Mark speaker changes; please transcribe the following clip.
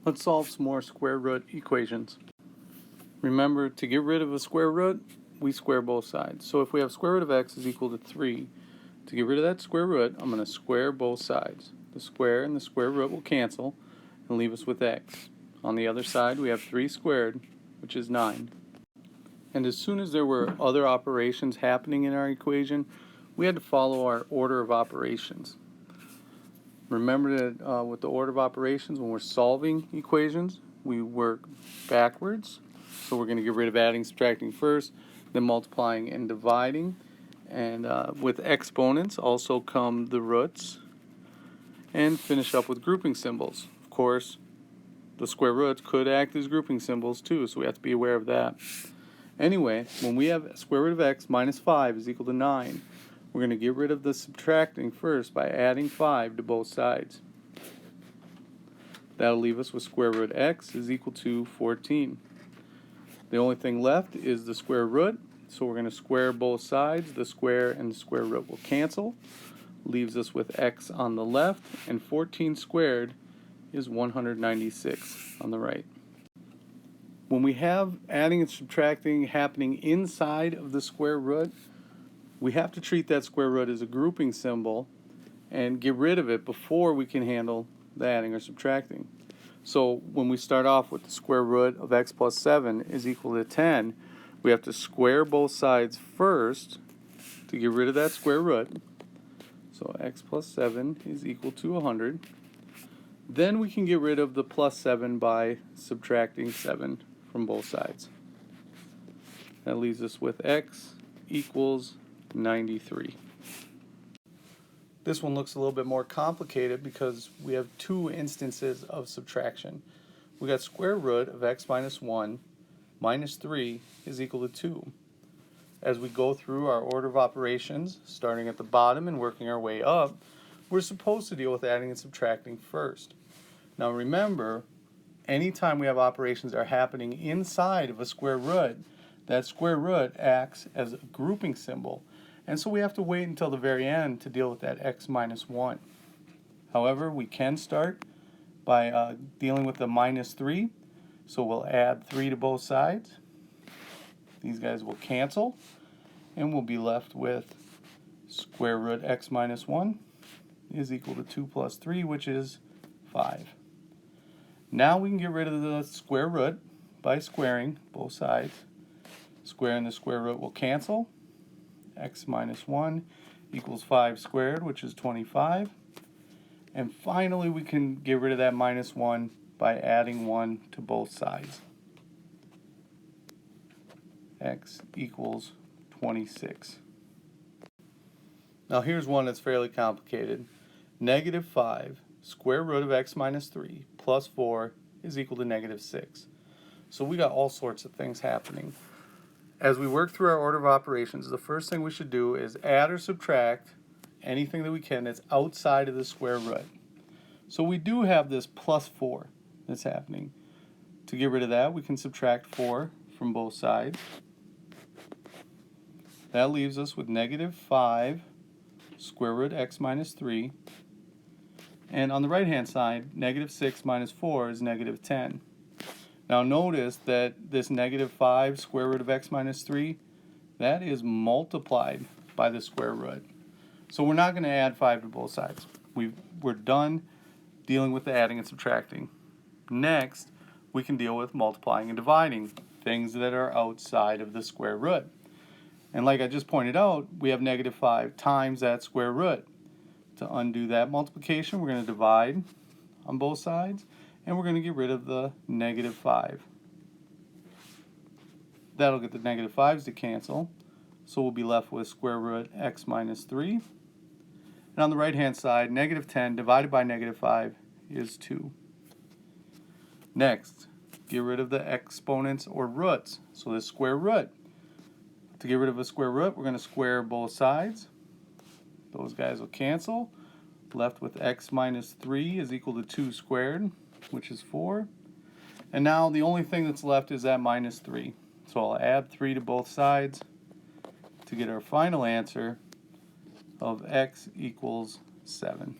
Speaker 1: Let's solve some more square root equations. Remember, to get rid of a square root, we square both sides. So if we have square root of x is equal to 3, to get rid of that square root, I'm going to square both sides. The square and the square root will cancel and leave us with x. On the other side, we have 3 squared, which is 9. And as soon as there were other operations happening in our equation, we had to follow our order of operations. Remember that with the order of operations, when we're solving equations, we work backwards. So we're going to get rid of adding, subtracting first, then multiplying and dividing. And with exponents also come the roots. And finish up with grouping symbols. Of course, the square roots could act as grouping symbols too, so we have to be aware of that. Anyway, when we have square root of x minus 5 is equal to 9, we're going to get rid of the subtracting first by adding 5 to both sides. That'll leave us with square root x is equal to 14. The only thing left is the square root, so we're going to square both sides. The square and the square root will cancel. Leaves us with x on the left, and 14 squared is 196 on the right. When we have adding and subtracting happening inside of the square root, we have to treat that square root as a grouping symbol and get rid of it before we can handle the adding or subtracting. So when we start off with the square root of x plus 7 is equal to 10, we have to square both sides first to get rid of that square root. So x plus 7 is equal to 100. Then we can get rid of the plus 7 by subtracting 7 from both sides. That leaves us with x equals 93. This one looks a little bit more complicated because we have two instances of subtraction. We got square root of x minus 1 minus 3 is equal to 2. As we go through our order of operations, starting at the bottom and working our way up, we're supposed to deal with adding and subtracting first. Now remember, anytime we have operations that are happening inside of a square root, that square root acts as a grouping symbol. And so we have to wait until the very end to deal with that x minus 1. However, we can start by dealing with the minus 3. So we'll add 3 to both sides. These guys will cancel. And we'll be left with square root x minus 1 is equal to 2 plus 3, which is 5. Now we can get rid of the square root by squaring both sides. Square and the square root will cancel. X minus 1 equals 5 squared, which is 25. And finally, we can get rid of that minus 1 by adding 1 to both sides. X equals 26. Now here's one that's fairly complicated. Negative 5 square root of x minus 3 plus 4 is equal to negative 6. So we got all sorts of things happening. As we work through our order of operations, the first thing we should do is add or subtract anything that we can that's outside of the square root. So we do have this plus 4 that's happening. To get rid of that, we can subtract 4 from both sides. That leaves us with negative 5 square root x minus 3. And on the right-hand side, negative 6 minus 4 is negative 10. Now notice that this negative 5 square root of x minus 3, that is multiplied by the square root. So we're not going to add 5 to both sides. We're done dealing with the adding and subtracting. Next, we can deal with multiplying and dividing, things that are outside of the square root. And like I just pointed out, we have negative 5 times that square root. To undo that multiplication, we're going to divide on both sides, and we're going to get rid of the negative 5. That'll get the negative 5s to cancel, so we'll be left with square root x minus 3. And on the right-hand side, negative 10 divided by negative 5 is 2. Next, get rid of the exponents or roots, so the square root. To get rid of a square root, we're going to square both sides. Those guys will cancel. Left with x minus 3 is equal to 2 squared, which is 4. And now the only thing that's left is that minus 3. So I'll add 3 to both sides to get our final answer of x equals 7.